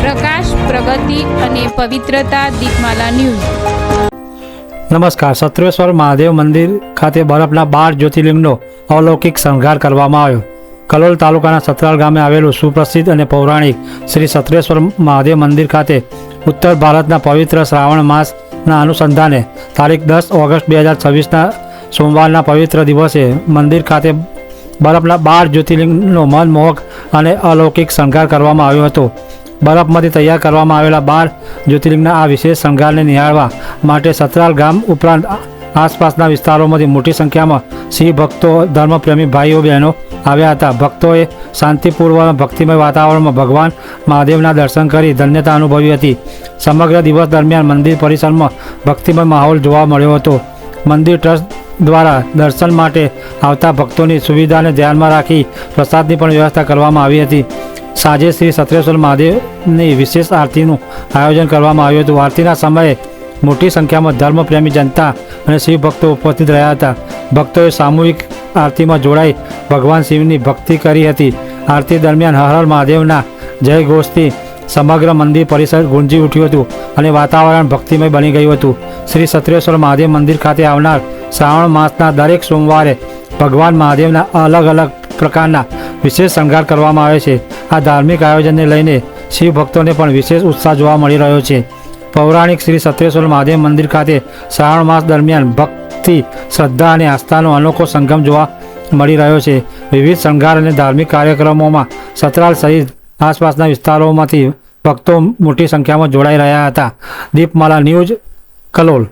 પ્રકાશ, પ્રગતિ અને પવિત્રતા દીપમાલા ન્યૂઝ। નમસ્કાર। સત્રેશ્વર મહાદેવ મંદિર ખાતે બરફના 12 જ્યોતિર્લિંગનો અલૌકિક શણગાર કરવામાં આવ્યો। કલોલ તાલુકાના સતરાલ ગામે આવેલું સુપ્રસિદ્ધ અને પૌરાણિક શ્રી સત્રેશ્વર મહાદેવ મંદિર ખાતે ઉત્તર ભારતના પવિત્ર શ્રાવણ માસના અનુસંધાને તારીખ 10 ઓગસ્ટ 2026ના સોમવારના પવિત્ર દિવસે મંદિર ખાતે બરફના 12 જ્યોતિર્લિંગનો મનમોહક અને અલૌકિક શણગાર કરવામાં આવ્યો હતો। બરફમાંથી તૈયાર કરવામાં આવેલા 12 જ્યોતિર્લિંગના આ વિશેષ શણગારને નિહાળવા માટે સતરાલ ગામ ઉપરાંત આસપાસના વિસ્તારોમાંથી મોટી સંખ્યામાં શિવ ભક્તો, ધર્મપ્રેમી ભાઈઓ બહેનો આવ્યા હતા। ભક્તોએ શાંતિપૂર્વક ભક્તિમય વાતાવરણમાં ભગવાન મહાદેવના દર્શન કરી ધન્યતા અનુભવી હતી। સમગ્ર દિવસ દરમિયાન મંદિર પરિસરમાં ભક્તિમય માહોલ જોવા મળ્યો હતો। મંદિર ટ્રસ્ટ દ્વારા દર્શન માટે આવતા ભક્તોની સુવિધાને ધ્યાનમાં રાખી પ્રસાદની પણ વ્યવસ્થા કરવામાં આવી હતી। સાંજે શ્રી સત્રેશ્વર મહાદેવની વિશેષ આરતીનું આયોજન કરવામાં આવ્યું હતું। આરતીના સમયે મોટી સંખ્યામાં ધર્મપ્રેમી જનતા અને શિવ ભક્તો ઉપસ્થિત રહ્યા હતા। ભક્તોએ સામૂહિક આરતીમાં જોડાઈ ભગવાન શિવની ભક્તિ કરી હતી। આરતી દરમિયાન હર હર મહાદેવના જય ઘોષથી સમગ્ર મંદિર પરિસર ગુંજી ઉઠ્યું હતું અને વાતાવરણ ભક્તિમય બની ગયું હતું। શ્રી સત્રેશ્વર મહાદેવ મંદિર ખાતે આવનાર શ્રાવણ માસના દરેક સોમવારે ભગવાન મહાદેવના અલગ અલગ પ્રકારના વિશેષ શણગાર કરવામાં આવે છે। આ ધાર્મિક આયોજનને લઈને શિવ ભક્તોને પણ વિશેષ ઉત્સાહ જોવા મળી રહ્યો છે। પૌરાણિક શ્રી સત્રેશ્વર મહાદેવ મંદિર ખાતે શ્રાવણ માસ દરમિયાન ભક્તિ, શ્રદ્ધા અને આસ્થાનો અનોખો સંગમ જોવા મળી રહ્યો છે। વિવિધ શણગાર અને ધાર્મિક કાર્યક્રમોમાં સતરાલ સહિત આસપાસના વિસ્તારોમાંથી ભક્તો મોટી સંખ્યામાં જોડાઈ રહ્યા હતા। દીપમાલા ન્યૂઝ, કલોલ।